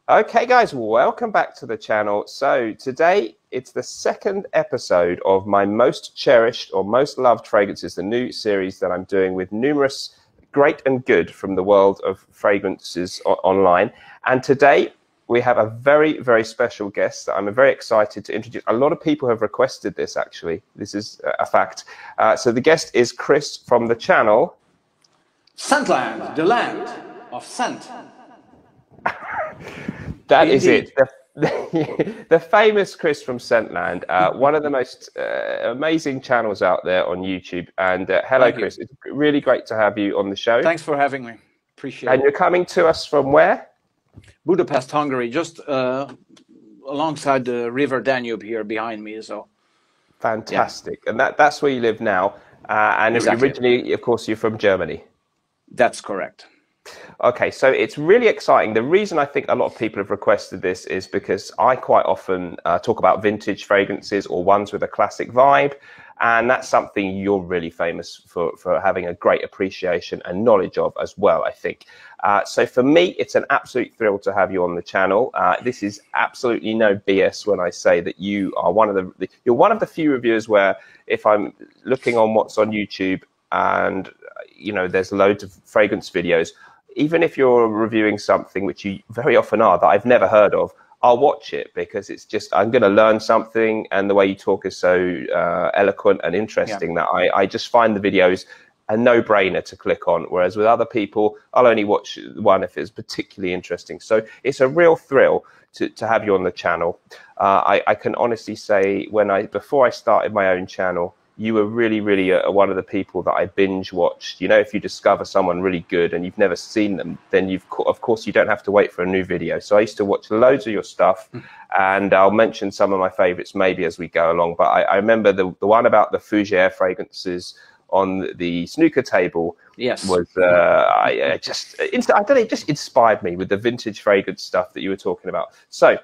Okay, guys, welcome back to the channel. So today it's the second episode of my most cherished or most loved fragrances, the new series that I'm doing with numerous great and good from the world of fragrances online. And today we have a very, very special guest that I'm very excited to introduce. A lot of people have requested this, actually. This is a fact. So the guest is Chris from the channel Scentland, the land of scent. That Indeed. is it. The famous Chris from Scentland, one of the most amazing channels out there on YouTube. And hello, Chris. It's really great to have you on the show. Thanks for having me. Appreciate it. And you're coming to us from where? Budapest, Hungary, just alongside the river Danube here behind me. So fantastic. Yeah. And that's where you live now. And exactly. Originally, of course, you're from Germany. That's correct. Okay, so it's really exciting. The reason I think a lot of people have requested this is because I quite often talk about vintage fragrances or ones with a classic vibe. And that's something you're really famous for having a great appreciation and knowledge of as well, I think. So for me, it's an absolute thrill to have you on the channel. This is absolutely no BS when I say that you are you're one of the few reviewers where if I'm looking on what's on YouTube and, you know, there's loads of fragrance videos, even if you're reviewing something, which you very often are, that I've never heard of, I'll watch it because it's just, I'm going to learn something. And the way you talk is so eloquent and interesting that I just find the videos a no-brainer to click on. Whereas with other people, I'll only watch one if it's particularly interesting. So it's a real thrill to have you on the channel. I can honestly say before I started my own channel, you were really, really one of the people that I binge watched. You know, if you discover someone really good and you've never seen them, then of course, you don't have to wait for a new video. So I used to watch loads of your stuff, and I'll mention some of my favorites maybe as we go along. But I remember the one about the Fougere fragrances on the snooker table. Yes, was I don't know, it just inspired me with the vintage fragrance stuff that you were talking about. So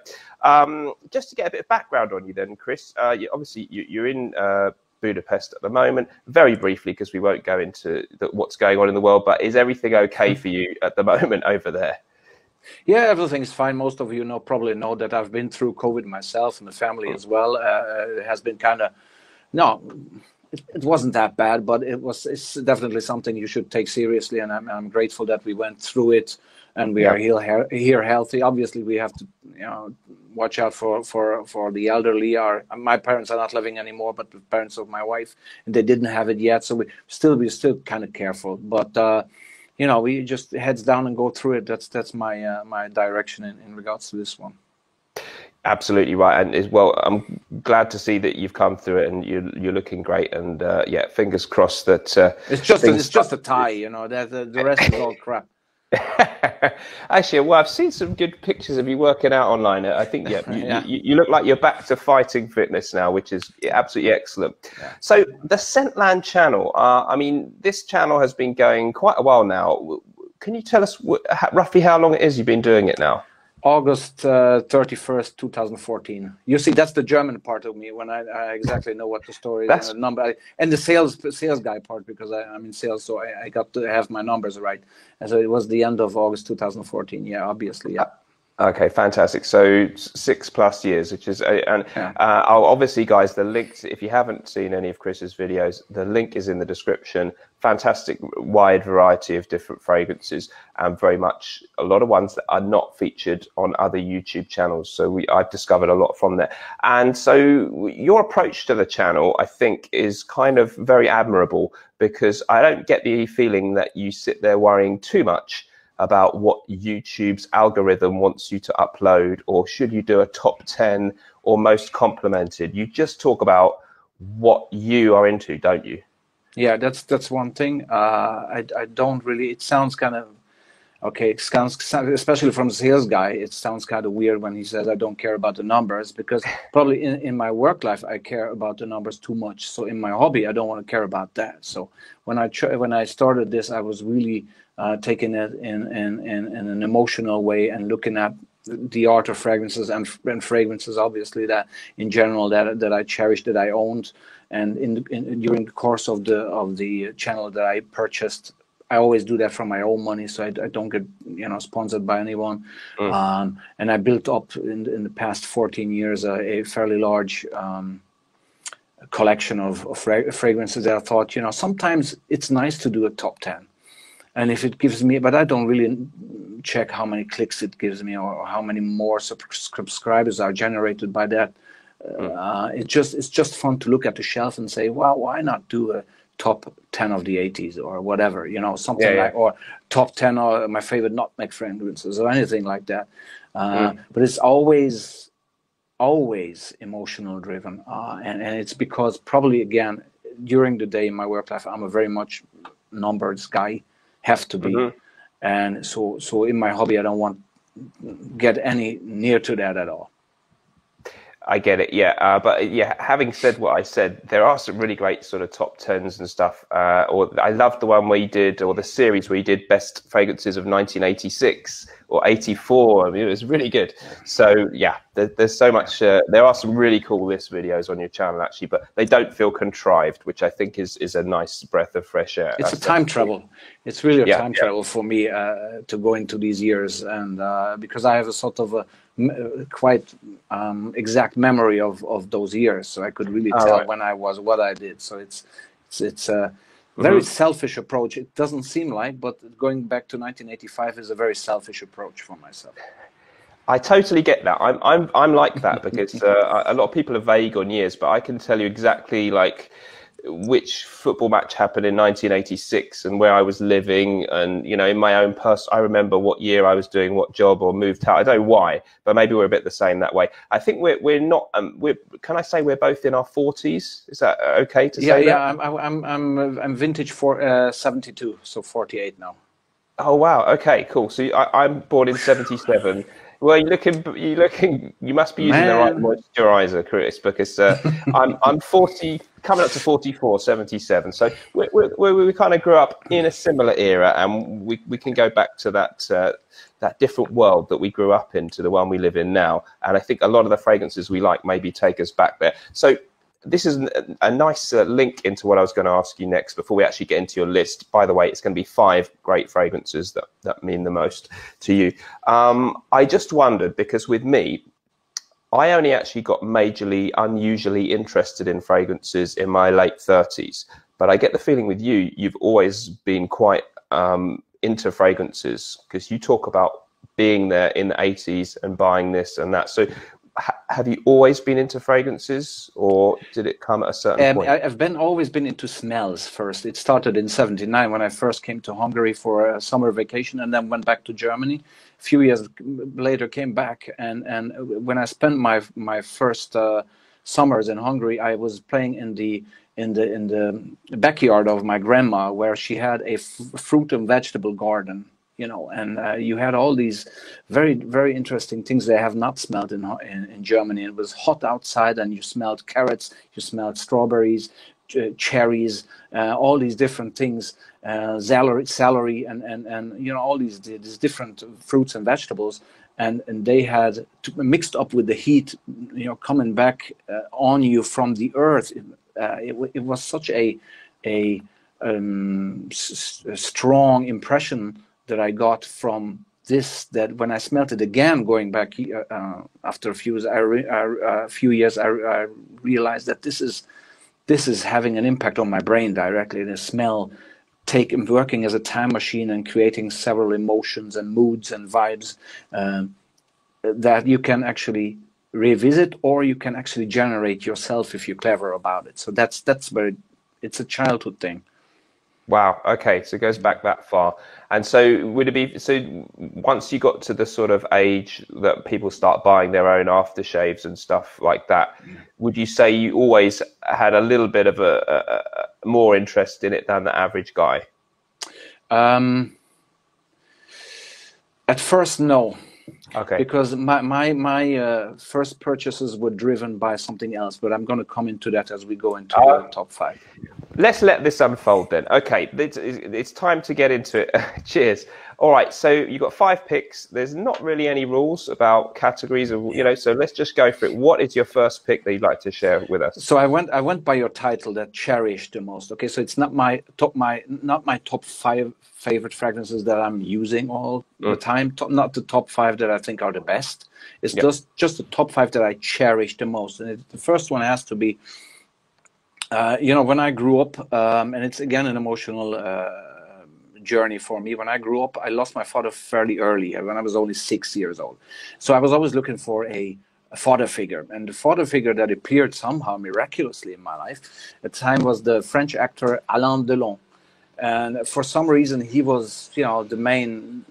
just to get a bit of background on you then, Chris, obviously you're in Budapest at the moment, very briefly, because we won't go into what's going on in the world, but is everything okay for you at the moment over there? Yeah, everything's fine. Most of you probably know that I've been through COVID myself and the family as well. It has been kind of, it wasn't that bad, but it's definitely something you should take seriously, and I'm grateful that we went through it and we are here healthy. Obviously, we have to watch out for the elderly. My parents are not living anymore, but the parents of my wife, and they didn't have it yet, so we're still kind of careful. But we just heads down and go through it. That's my my direction in regards to this one. Absolutely right, and as well, I'm glad to see that you've come through it and you're looking great. And yeah, fingers crossed that it's just a tie, you know. That the rest is all crap. Actually, well, I've seen some good pictures of you working out online. I think you look like you're back to fighting fitness now, which is absolutely excellent. So the Scentland channel, I mean, this channel has been going quite a while now. Can you tell us roughly how long it is you've been doing it now? August 31st, 2014. You see, that's the German part of me when I exactly know what the story is and the number, and the sales guy part, because I'm in sales, so I got to have my numbers right. And so it was the end of August 2014. Yeah, obviously. Yeah. Okay, fantastic. So 6+ years, which is, obviously, guys, the links, if you haven't seen any of Chris's videos, the link is in the description. Fantastic, wide variety of different fragrances, and very much a lot of ones that are not featured on other YouTube channels. So I've discovered a lot from there. And so your approach to the channel, I think, is kind of very admirable, because I don't get the feeling that you sit there worrying too much about what YouTube's algorithm wants you to upload, or should you do a top 10 or most complimented. You just talk about what you are into, don't you? Yeah, that's one thing. I don't really, it sounds kind of, okay, it sounds, especially from the sales guy, it sounds kind of weird when he says I don't care about the numbers, because probably in my work life, I care about the numbers too much. So in my hobby, I don't want to care about that. So when I started this, I was really taking it in an emotional way and looking at the art of fragrances and fragrances, obviously, that in general that I cherished, that I owned, and during the course of the channel that I purchased I always do that from my own money, so I don't get sponsored by anyone. And I built up in the past 14 years a fairly large collection of fragrances that I thought, sometimes it's nice to do a top 10. And if it gives me, but I don't really check how many clicks it gives me or how many more subscribers are generated by that. It's just fun to look at the shelf and say, well, why not do a top 10 of the 80s or whatever, something like, or top 10 or my favorite nutmeg fragrances or anything like that. But it's always emotional driven. And it's because probably, again, during the day in my work life, I'm a very much numbers guy, have to be. And so in my hobby, I don't want get any near to that at all. I get it, yeah. But yeah, having said what I said, there are some really great sort of top 10s and stuff. Or I loved the one where you did, or the series where you did best fragrances of 1986 or 84. I mean, it was really good. So yeah, there's so much. There are some really cool list videos on your channel actually, but they don't feel contrived, which I think is a nice breath of fresh air. It's a time travel. It's really a time travel for me to go into these years, and because I have a sort of a quite exact memory of those years, so I could really tell when I was what I did. So it's a very selfish approach. It doesn't seem like, but going back to 1985 is a very selfish approach for myself. I totally get that. I'm like that because a lot of people are vague on years, but I can tell you exactly like which football match happened in 1986 and where I was living, and in my own I remember what year I was doing what job or moved out. I don't know why, but maybe we're a bit the same that way. I think we're not. Can I say we're both in our 40s? Is that okay to say? Yeah. I'm vintage for 72, so 48 now. Oh wow. Okay, cool. So I'm born in 77. Well, you must be using the right moisturizer, Chris, because I'm 40, coming up to 44, 77. So we kind of grew up in a similar era, and we can go back to that different world that we grew up in to the one we live in now. And I think a lot of the fragrances we like maybe take us back there. So this is a nice link into what I was going to ask you next before we actually get into your list. By the way, it's going to be 5 great fragrances that mean the most to you. I just wondered, because with me, I only actually got majorly, unusually interested in fragrances in my late 30s. But I get the feeling with you, you've always been quite into fragrances, because you talk about being there in the 80s and buying this and that. So have you always been into fragrances, or did it come at a certain point? I've always been into smells first. It started in '79 when I first came to Hungary for a summer vacation, and then went back to Germany. A few years later, came back, and when I spent my first summers in Hungary, I was playing in the backyard of my grandma, where she had a fruit and vegetable garden. And you had all these very, very interesting things they have not smelled in Germany. It was hot outside, and you smelled carrots, you smelled strawberries, cherries, all these different things, celery, and all these different fruits and vegetables. And they had mixed up with the heat, coming back on you from the earth. It was such a strong impression that I got from this, that when I smelled it again, going back after a few years, I realized that this is having an impact on my brain directly. The smell working as a time machine and creating several emotions and moods and vibes that you can actually revisit, or you can actually generate yourself if you're clever about it. So that's where it's a childhood thing. Wow. Okay. So it goes back that far. And so would it be, so once you got to the sort of age that people start buying their own aftershaves and stuff like that, would you say you always had a little bit of a more interest in it than the average guy? At first, no. Okay. Because my first purchases were driven by something else, but I'm going to come into that as we go into the top 5. Let's let this unfold then. Okay, it's time to get into it. Cheers. All right, so you've got 5 picks. There's not really any rules about categories of, so let's just go for it. What is your first pick that you'd like to share with us? So I went by your title, that cherished the most. Okay, so it's not my top 5 favorite fragrances that I'm using all the time. Not the top 5 that I think are the best. It's just the top 5 that I cherish the most. And the first one has to be, when I grew up, and it's again an emotional journey for me. When I grew up, I lost my father fairly early, when I was only 6 years old. So I was always looking for a father figure, and the father figure that appeared somehow miraculously in my life at the time was the French actor Alain Delon. And for some reason, he was, the main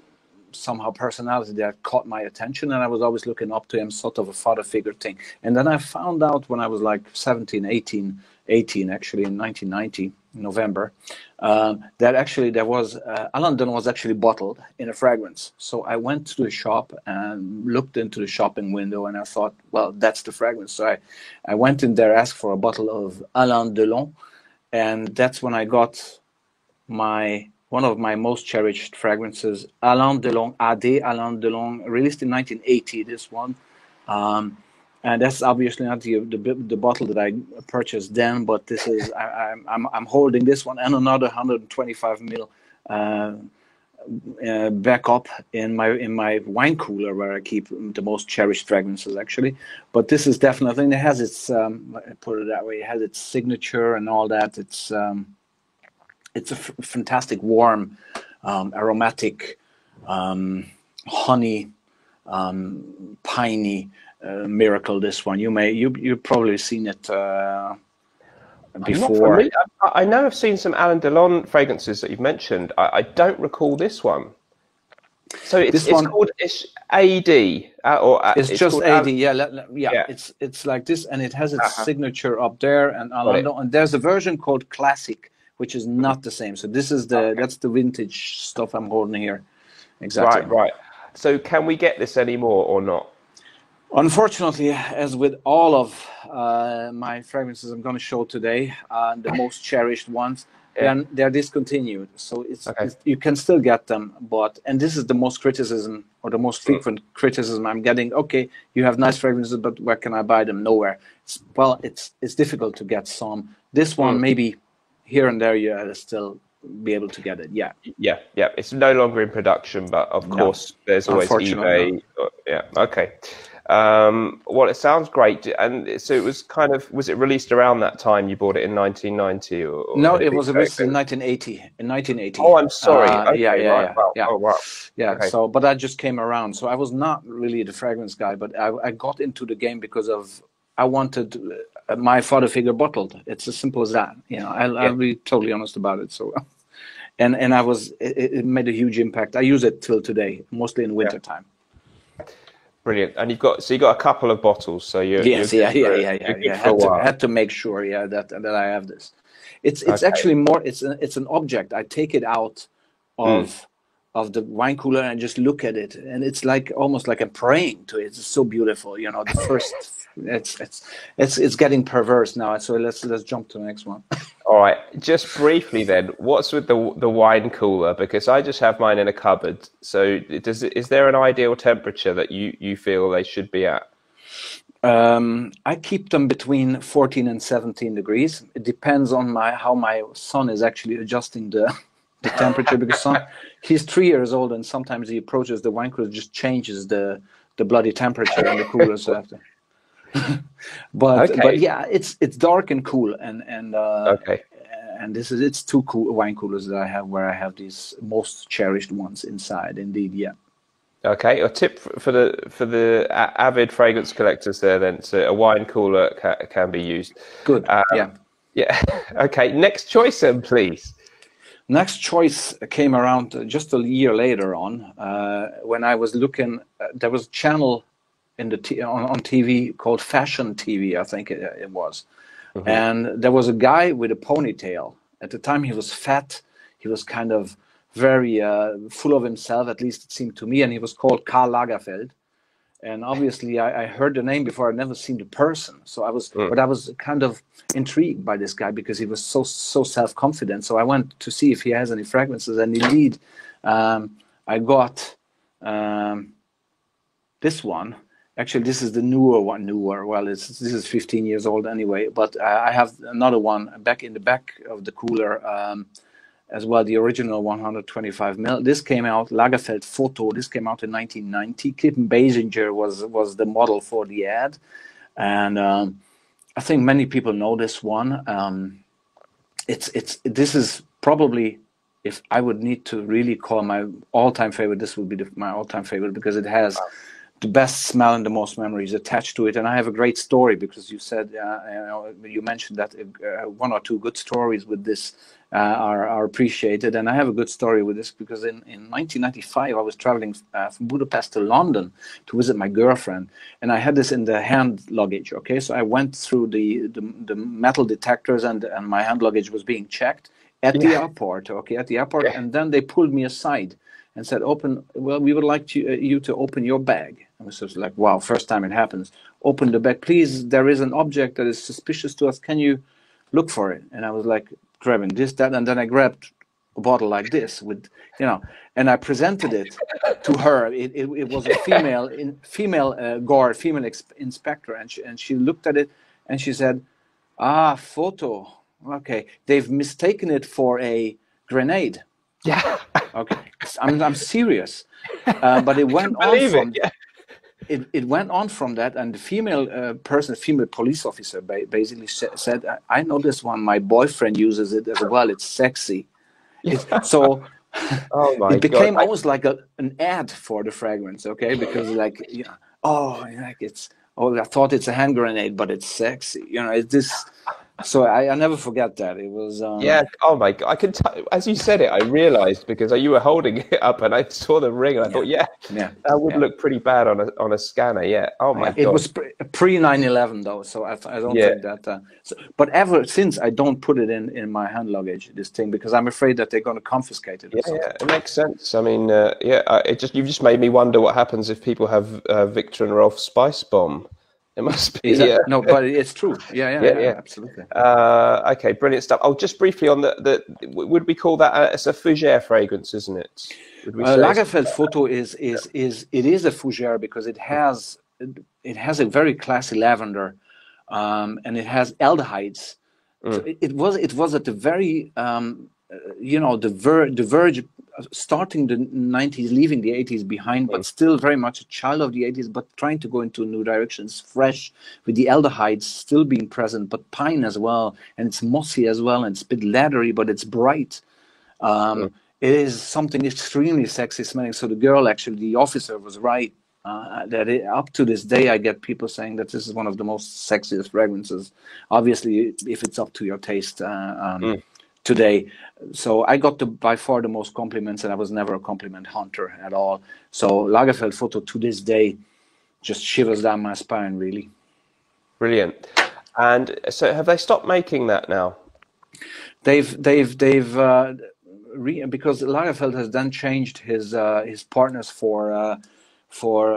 somehow personality that caught my attention, and I was always looking up to him, sort of a father figure thing. And then I found out when I was like 17, 18 actually, in 1990, November, that actually there was, Alain Delon was actually bottled in a fragrance. So I went to the shop and looked into the shopping window, and I thought, well, that's the fragrance. So I went in there, asked for a bottle of Alain Delon, and that's when I got one of my most cherished fragrances, Alain Delon, Alain Delon, released in 1980, this one. And that's obviously not the bottle that I purchased then, but this is, I'm holding this one and another 125 ml back up in my wine cooler, where I keep the most cherished fragrances actually. But this is definitely, it has its, put it that way, it has its signature and all that. It's a fantastic, warm, aromatic, honey, piney miracle. This one, you've probably seen it before. I know I've seen some Alain Delon fragrances that you've mentioned. I don't recall this one. So it's called AD, it's just AD. Yeah. It's like this, and it has its signature up there. And Alain Delon, and there's a version called Classic, which is not the same. So this is that's the vintage stuff I'm holding here. Exactly. Right. So can we get this anymore or not? Unfortunately, as with all of my fragrances I'm going to show today, the most cherished ones, they're discontinued. So you can still get them, and this is the most criticism, or the most frequent criticism I'm getting. Okay, you have nice fragrances, but where can I buy them? Nowhere. It's difficult to get some. This one maybe here and there you'll still be able to get it. Yeah. It's no longer in production, but of course there's always eBay. Yeah. Okay. Well, it sounds great. And so it was was it released around that time? You bought it in 1990 or no, it was released in 1980. Oh, I'm sorry. Wow. Oh, wow. Yeah. Okay. So, but I just came around. So I was not really the fragrance guy, but I got into the game because I wanted my father figure bottled. It's as simple as that. I'll be totally honest about it. So, and it made a huge impact. I use it till today, mostly in winter time. Brilliant. And you got a couple of bottles. So you're had to make sure, that I have this. It's actually more. It's an object. I take it out of the wine cooler and just look at it, and it's like almost like I'm praying to it. It's so beautiful. The first. It's getting perverse now. So let's jump to the next one. All right, just briefly then, what's with the wine cooler? Because I just have mine in a cupboard. So is there an ideal temperature that you feel they should be at? I keep them between 14 and 17 degrees. It depends on how my son is actually adjusting the temperature, because he's 3 years old, and sometimes he approaches the wine cooler, just changes the bloody temperature in the cooler. So after. But yeah, it's dark and cool, and it's 2 wine coolers that I have, where I have these most cherished ones inside. Indeed, yeah. Okay, a tip for the avid fragrance collectors there then. So a wine cooler can be used. Good. Yeah. Okay. Next choice then, please. Next choice came around just a year later on, when I was looking. There was a channel on TV called Fashion TV, I think it was. And there was a guy with a ponytail. At the time, he was fat. He was kind of very full of himself, at least it seemed to me, and he was called Karl Lagerfeld. And obviously, I heard the name before. I'd never seen the person, so but I was kind of intrigued by this guy because he was so self-confident. So I went to see if he has any fragrances, and indeed, I got this one. Actually, this is the newer one. Well, this is 15 years old anyway. But I have another one back in the back of the cooler as well. The original 125 mil. This came out Lagerfeld Photo. This came out in 1990. Kitten Basinger was the model for the ad, and I think many people know this one. This is probably, if I would need to really call my all-time favorite, this would be my all-time favorite, because it has the best smell and the most memories attached to it. And I have a great story, because you said, you mentioned that one or two good stories with this are appreciated. And I have a good story with this, because in 1995, I was traveling from Budapest to London to visit my girlfriend. And I had this in the hand luggage, okay? So I went through the metal detectors, and my hand luggage was being checked at the airport, okay, at the airport. And then they pulled me aside and said, we would like you to open your bag. I was just like, wow, first time it happens. Open the bag, please. There is an object that is suspicious to us. Can you look for it? And I was like, grabbing this, that, and then I grabbed a bottle like this with, and I presented it to her. It was a female guard, female inspector, and she looked at it and she said, photo. Okay, they've mistaken it for a grenade. Yeah. Okay, I'm serious, but it went on from it went on from that, and the female female police officer basically said, "I know this one. My boyfriend uses it as well. It's sexy." So oh my it became God. almost like an ad for the fragrance, okay? Because like, I thought it's a hand grenade, but it's sexy. It's this. So I never forget that. It was oh my God, I can as you said it, I realized, because you were holding it up and I saw the ring and I thought that would look pretty bad on a scanner. Oh my God. It was pre 9/11 though, so I don't think that but ever since, I don't put it in my hand luggage, this thing, because I'm afraid that they're going to confiscate it. It makes sense. I mean, you've just made me wonder what happens if people have Victor and Rolf Spice Bomb. It must be. No, but it's true. Yeah, absolutely. Okay, brilliant stuff. Oh, just briefly on would we call that as a fougere fragrance, isn't it? Would we say Lagerfeld Photo is a fougere, because it has a very classy lavender, and it has aldehydes. So it was at the very the verge, starting the 90s, leaving the 80s behind, but still very much a child of the 80s, but trying to go into new directions, fresh, with the aldehydes still being present, but pine as well, and it's mossy as well, and it's a bit leathery, but it's bright. It is something extremely sexy smelling. So the girl, actually, the officer, was right. Up to this day, I get people saying that this is one of the most sexiest fragrances. Obviously, if it's up to your taste today. So I got by far the most compliments, and I was never a compliment hunter at all. So Lagerfeld Photo to this day just shivers down my spine, really. Brilliant. And so have they stopped making that now? They've because Lagerfeld has then changed his partners for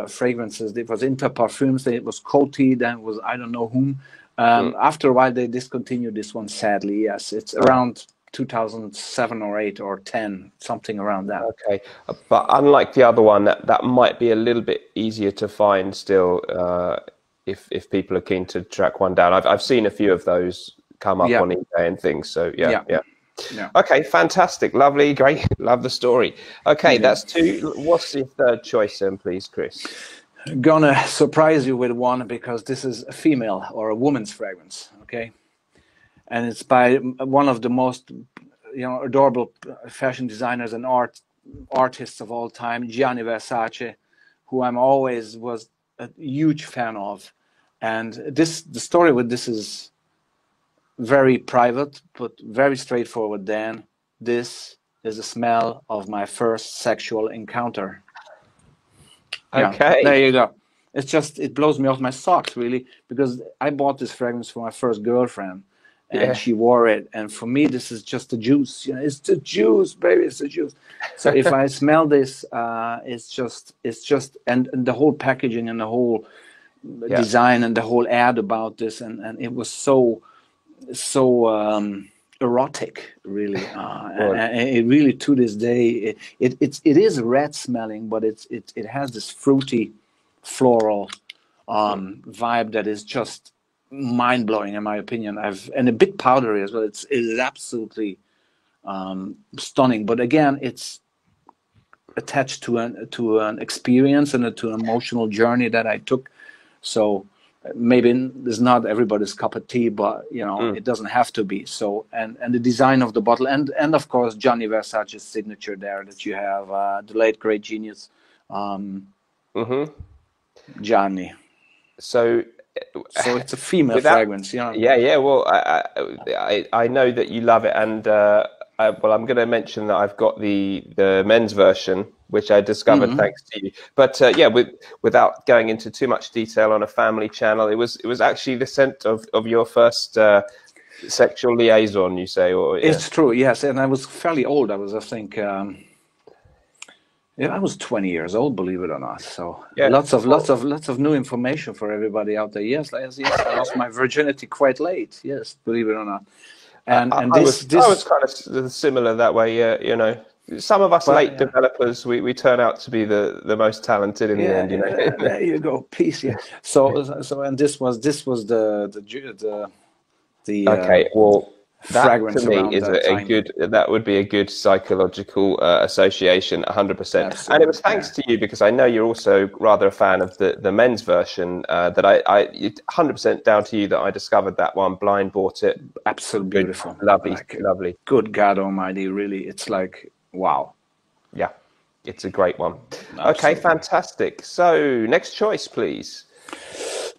fragrances. It was Inter Parfums, then it was Coty, then it was I don't know whom. After a while, they discontinued this one, sadly. Yes, it's around 2007 or 8 or 10, something around that. Okay, but unlike the other one, that might be a little bit easier to find still, if people are keen to track one down. I've seen a few of those come up on eBay and things. So yeah. Okay, fantastic, lovely, great, love the story. Okay, that's 2. What's your third choice then, please, Chris? Gonna surprise you with one, because this is a female or a woman's fragrance, okay? And it's by one of the most adorable fashion designers and artists of all time, Gianni Versace, who I'm always was a huge fan of. And the story with this is very private, but very straightforward, Dan. This is the smell of my first sexual encounter. Okay. There you go. It blows me off my socks, really, because I bought this fragrance for my first girlfriend, and she wore it. And for me, this is just the juice. It's the juice, baby. It's the juice. So if I smell this, it's just, and the whole packaging and the whole design and the whole ad about this, and it was so erotic, really. Well, And it really, to this day, it is red smelling, but it has this fruity, floral vibe that is just mind blowing, in my opinion. And a bit powdery as well. It is absolutely stunning. But again, it's attached to an experience and to an emotional journey that I took. So maybe it's not everybody's cup of tea, but it doesn't have to be. So and the design of the bottle, and of course Gianni Versace's signature there that you have, the late great genius, Gianni. So So it's a female without, fragrance, yeah. Well, I know that you love it, and well, I'm going to mention that I've got the men's version, which I discovered thanks to you. But yeah, without going into too much detail on a family channel, it was actually the scent of your first sexual liaison, you say, or yeah. It's true, yes. And I was fairly old. I was, I think, I was 20 years old, believe it or not. So Yeah. lots of new information for everybody out there. Yes, I lost my virginity quite late. Yes, believe it or not. And I was kind of similar that way. Yeah, some of us late developers, we turn out to be the most talented in the end. There you go, peace. Yeah. So and this was the okay. Well, that fragrance to me around is that time. that would be a good psychological association, 100%. And it was thanks to you, because I know you're also rather a fan of the men's version, that I 100% down to you that I discovered that one, blind bought it. Absolutely beautiful. Lovely. Good God Almighty, really. It's like, wow. Yeah, it's a great one. Absolutely. Okay, fantastic. So next choice, please.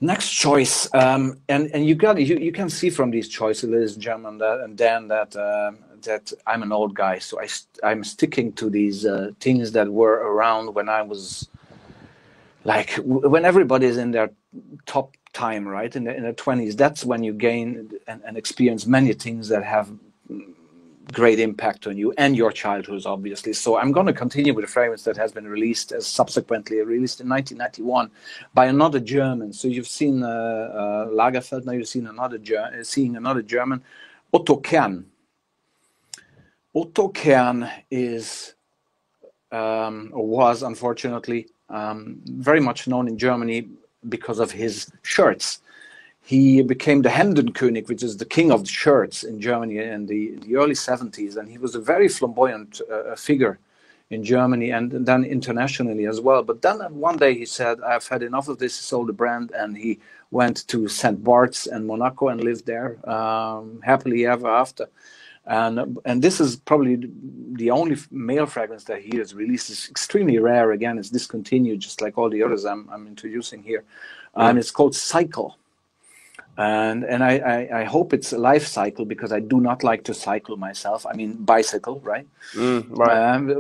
Next choice, and you can see from these choices, ladies and gentlemen, that I'm an old guy, so I'm sticking to these things that were around when I was like when everybody's in their top time, right, in their 20s. That's when you gain and experience many things that have great impact on you and your childhood, obviously. So I'm going to continue with a fragrance that has been subsequently released in 1991 by another German. So you've seen Lagerfeld, now you've seen seeing another German, Otto Kern. Otto Kern is or was, unfortunately, very much known in Germany because of his shirts. He became the Hemdenkönig, which is the king of the shirts in Germany in the early 70s. And he was a very flamboyant figure in Germany and then internationally as well. But then one day he said, I've had enough of this, he sold the brand, and he went to St. Bart's in Monaco and lived there happily ever after. And this is probably the only male fragrance that he has released. It's extremely rare. Again, it's discontinued, just like all the others I'm introducing here. And it's called Cycle. And I hope it's a life cycle, because I do not like to cycle myself. I mean, bicycle, right? Right.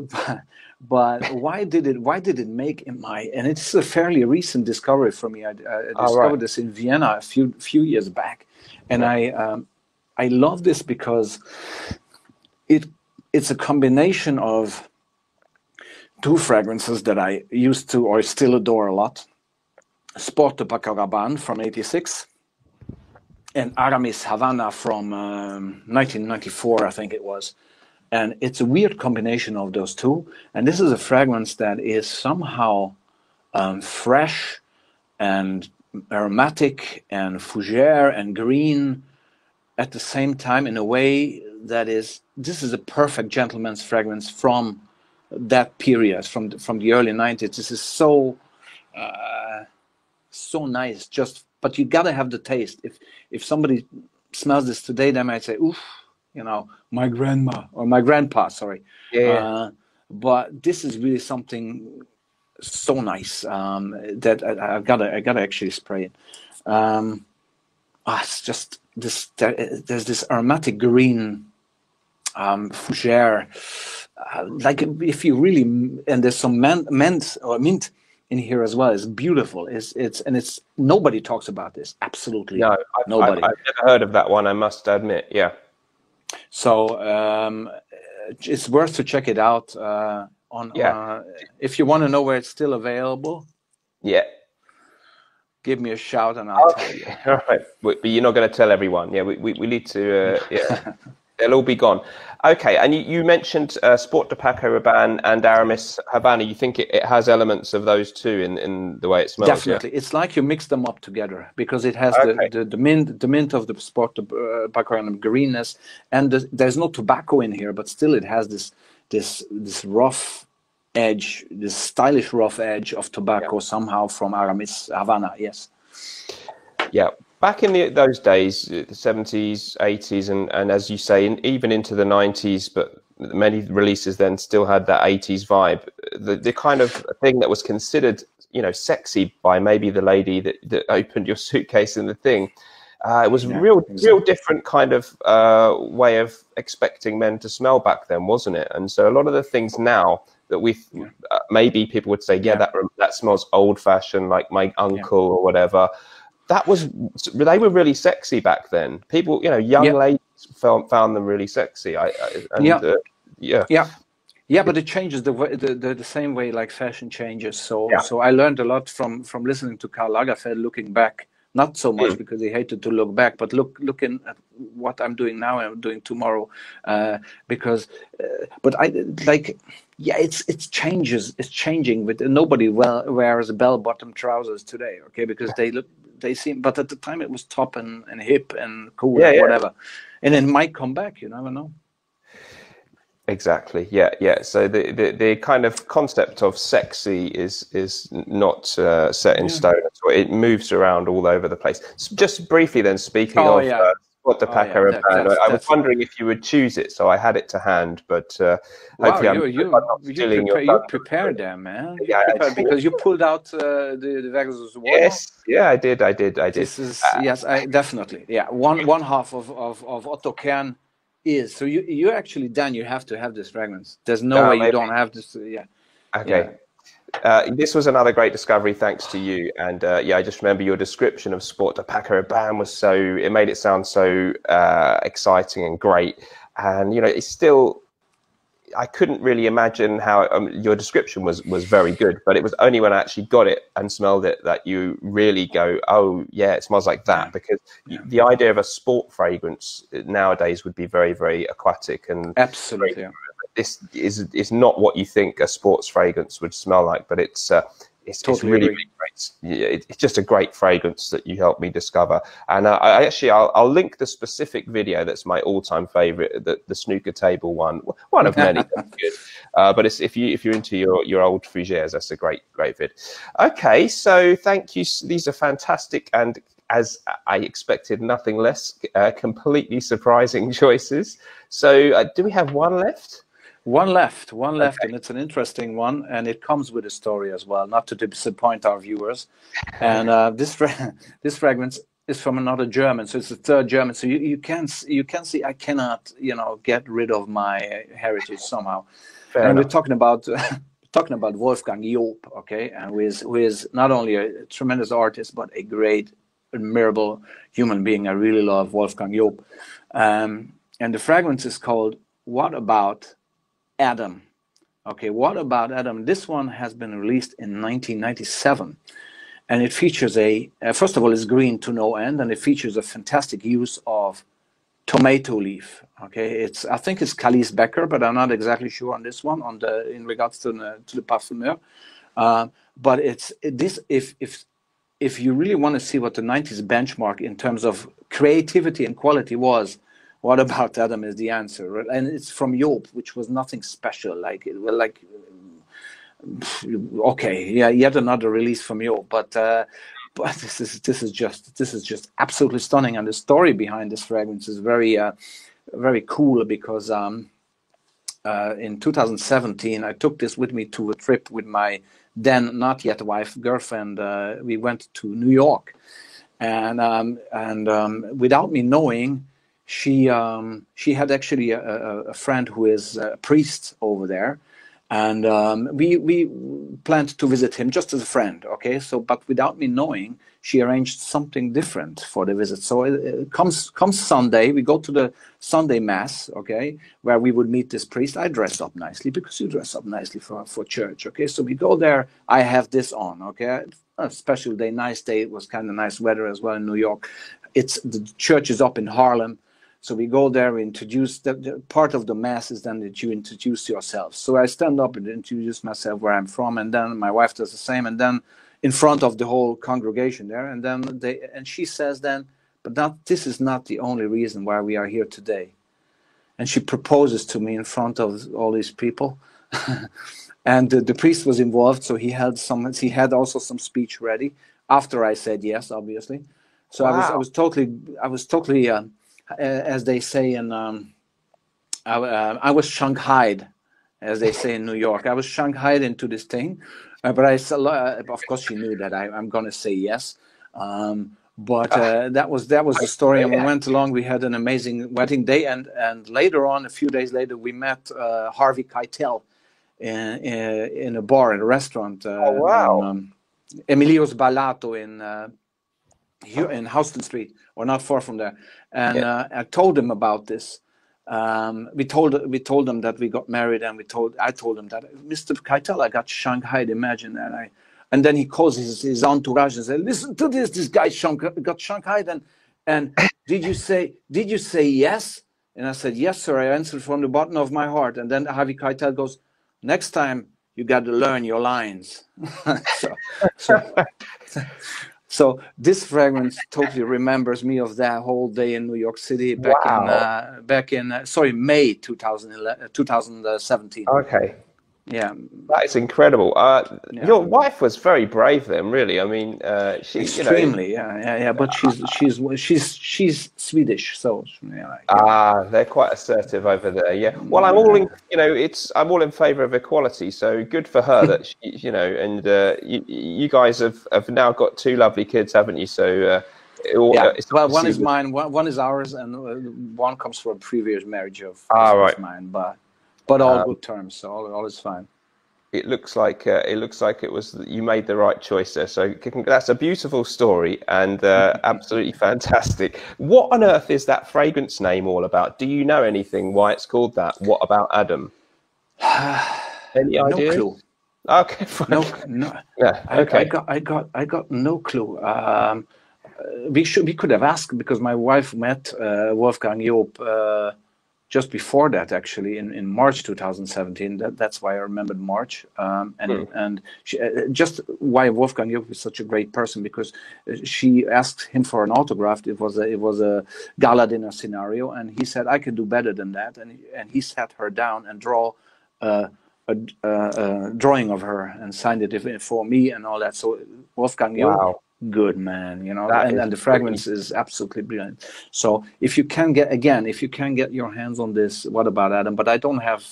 But why did it make in my? And it's a fairly recent discovery for me. I discovered this in Vienna a few years back, and I love this because it's a combination of two fragrances that I used to or still adore a lot: Sport de Baccarat from '86. And Aramis Havana from 1994, I think it was. And it's a weird combination of those two. And this is a fragrance that is somehow fresh and aromatic and fougere and green at the same time, in a way that this is a perfect gentleman's fragrance from that period, from the early 90s. This is so nice, but you gotta have the taste. If somebody smells this today, they might say, "Oof, my grandma or my grandpa." Sorry, but this is really something so nice that I gotta actually spray it. It's just this. There's this aromatic green fougere, like if you really, and there's some mint in here as well. It's beautiful. It's nobody talks about this. Absolutely no. Nobody. I've never heard of that one, I must admit. Yeah. So it's worth to check it out. If you want to know where it's still available, give me a shout and I'll tell you. All right, but you're not going to tell everyone. Yeah, we need to. They'll all be gone. Okay, and you mentioned Sport de Paco Rabanne and Aramis Havana. You think it has elements of those two in the way it smells, yeah? Definitely, it's like you mix them up together because it has Okay. the mint of the Sport de Paco and greenness, and there's no tobacco in here, but still it has this rough edge, this stylish rough edge of tobacco somehow from Aramis Havana. Yes. Yeah. Back in those days, the 70s, 80s, and as you say, even into the 90s, but many releases then still had that 80s vibe. The kind of thing that was considered, sexy by maybe the lady that opened your suitcase in the thing. It was real different kind of way of expecting men to smell back then, wasn't it? And so a lot of the things now that maybe people would say, that smells old fashioned, like my uncle or whatever. They were really sexy back then. People, young ladies found them really sexy. But it changes the same way like fashion changes. So I learned a lot from listening to Karl Lagerfeld. Looking back, not so much because he hated to look back, but looking at what I'm doing now and I'm doing tomorrow. But I like, it changes. It's changing. But nobody wears bell-bottom trousers today, okay? Because they seem, but at the time it was top and hip and cool and whatever, and it might come back. You never know. Exactly. Yeah. So the kind of concept of sexy is not set in stone. It moves around all over the place. So just briefly, then, speaking of Sport de Paco Rabanne, I was wondering if you would choose it, so I had it to hand. But hopefully, you prepared there, man. Because you pulled out the Vegas one. Yes, I did. This is I definitely one half of Otto Kern is so you actually, Dan, you have to have this fragrance. There's no way you don't have this. Okay. This was another great discovery thanks to you, and I just remember your description of Sport de Paco Rabanne it made it sound so exciting and great, and it's still, I couldn't really imagine how your description was very good, but it was only when I actually got it and smelled it that you really go, oh yeah, it smells like that, because the idea of a sport fragrance nowadays would be very, very aquatic and absolutely. This is not what you think a sports fragrance would smell like, but it's totally really great. It's just a great fragrance that you helped me discover. And I'll link the specific video that's my all-time favorite, the snooker table one of many. That's good. But if you're into your old fougères, that's a great vid. Okay, so thank you. These are fantastic, and as I expected, nothing less, completely surprising choices. So do we have one left? One left, and it's an interesting one, and it comes with a story as well, not to disappoint our viewers. And this fragrance is from another German, so it's the third German. So you can see I cannot get rid of my heritage somehow. Fair and enough. We're talking about Wolfgang Joop, okay, and who is not only a tremendous artist but a great, admirable human being. I really love Wolfgang Joop, and the fragrance is called "What About Adam?" Okay, What About Adam? This one has been released in 1997, and it features first of all, it's green to no end, and it features a fantastic use of tomato leaf. Okay, I think it's Calice Becker, but I'm not exactly sure on this one in regards to the parfumeur. But if you really want to see what the 90s benchmark in terms of creativity and quality was, What About Adam is the answer, and it's from Joop, which was nothing special. Yet another release from Joop, but this is just absolutely stunning, and the story behind this fragrance is very very cool, because in 2017 I took this with me to a trip with my then not yet wife, girlfriend. We went to New York, and without me knowing, she had actually a friend who is a priest over there, and we planned to visit him just as a friend. Okay, but without me knowing, she arranged something different for the visit. So it comes Sunday, we go to the Sunday mass, okay, where we would meet this priest. I dressed up nicely, because you dress up nicely for church. Okay, so we go there. I have this on. Okay, a special day, nice day. It was kind of nice weather as well in New York. The church is up in Harlem. So we go there, we introduce, the part of the mass is then that you introduce yourself. So I stand up and introduce myself, where I'm from, and then my wife does the same, and then in front of the whole congregation there, and then she says then, but this is not the only reason why we are here today. And she proposes to me in front of all these people. And the priest was involved, so he had also some speech ready after I said yes, obviously. So wow. I was totally as they say in I was shanghaied, as they say in New York. I was shanghaied into this thing, but of course she knew that I'm going to say yes. But that was the story, and we went along. We had an amazing wedding day, and later on, a few days later, we met Harvey Keitel in a bar, in a restaurant. Wow. In, Emilio's Ballato in Houston Street, or not far from there. And I told him about this. We told them that we got married, and I told him that, Mr. Keitel, I got shanghaied. Imagine that. And then he calls his entourage and says, "Listen to this. This guy got shanghaied, and did you say yes?" And I said, "Yes, sir. I answered from the bottom of my heart." And then Harvey Keitel goes, "Next time you got to learn your lines." So this fragrance totally remembers me of that whole day in New York City back in May 2017. Okay. Yeah, that is incredible. Your wife was very brave then, really. I mean, she extremely, yeah. But she's Swedish, so they're quite assertive over there. Yeah. Well, I'm all in. I'm all in favour of equality. So good for her that she, and you guys have now got 2 lovely kids, haven't you? So well, one is mine, one is ours, and one comes from a previous marriage of mine, but all good terms, so all is fine. It looks like it was, you made the right choice there. So that's a beautiful story, and absolutely fantastic. What on earth is that fragrance name all about? Do you know anything why it's called that? What about Adam? Any idea? No clue. Okay, fine. No. Yeah, okay. I got no clue. We could have asked, because my wife met Wolfgang Job just before that, actually, in March 2017. That's why I remembered March. And she, just why Wolfgang Job is such a great person, because she asked him for an autograph. It was a gala dinner scenario, and he said, "I can do better than that." And he sat her down and draw a drawing of her and signed it for me and all that. So Wolfgang Job, good man, and the fragrance is absolutely brilliant. So if you can get your hands on this, What About Adam? But I don't have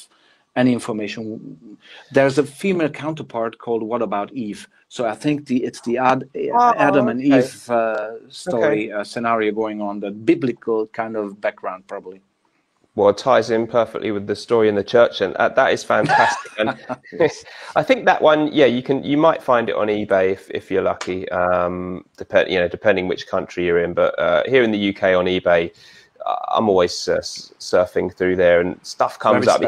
any information. There's a female counterpart called What About Eve? So I think it's the Adam and Eve story scenario going on, the biblical kind of background, probably. Well, it ties in perfectly with the story in the church, and that is fantastic. And I think that one, you might find it on eBay if you're lucky, depending which country you're in. But here in the UK on eBay, I'm always surfing through there, and stuff comes up.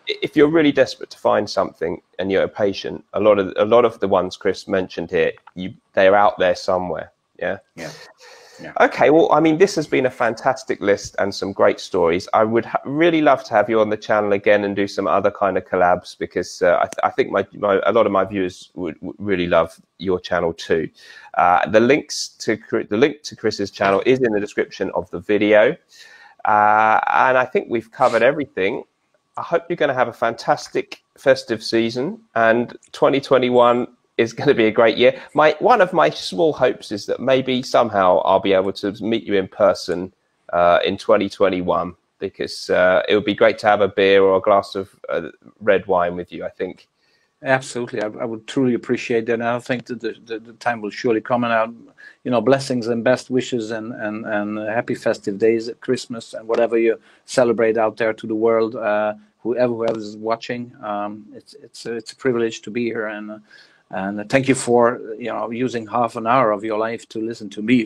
If you're really desperate to find something and you're patient, a lot of the ones Chris mentioned here, they're out there somewhere. Yeah. Okay, well, I mean, this has been a fantastic list and some great stories. I would really love to have you on the channel again and do some other kind of collabs, because I think a lot of my viewers would really love your channel too. The link to Chris's channel is in the description of the video, and I think we've covered everything. I hope you're going to have a fantastic festive season, and 2021 is going to be a great year. One of my small hopes is that maybe somehow I'll be able to meet you in person in 2021, because it would be great to have a beer or a glass of red wine with you, I think. Absolutely. I would truly appreciate that. And I think that the time will surely come, and blessings and best wishes and happy festive days at Christmas and whatever you celebrate out there to the world. Whoever is watching, it's a privilege to be here, and thank you for using half an hour of your life to listen to me.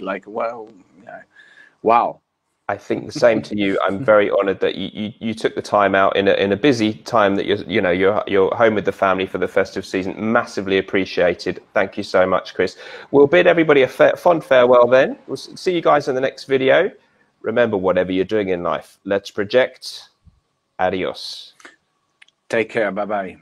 Wow. I think the same to you. I'm very honoured that you took the time out in a busy time that you're home with the family for the festive season. Massively appreciated. Thank you so much, Chris. We'll bid everybody a fond farewell then. We'll see you guys in the next video. Remember, whatever you're doing in life, let's project. Adios. Take care. Bye-bye.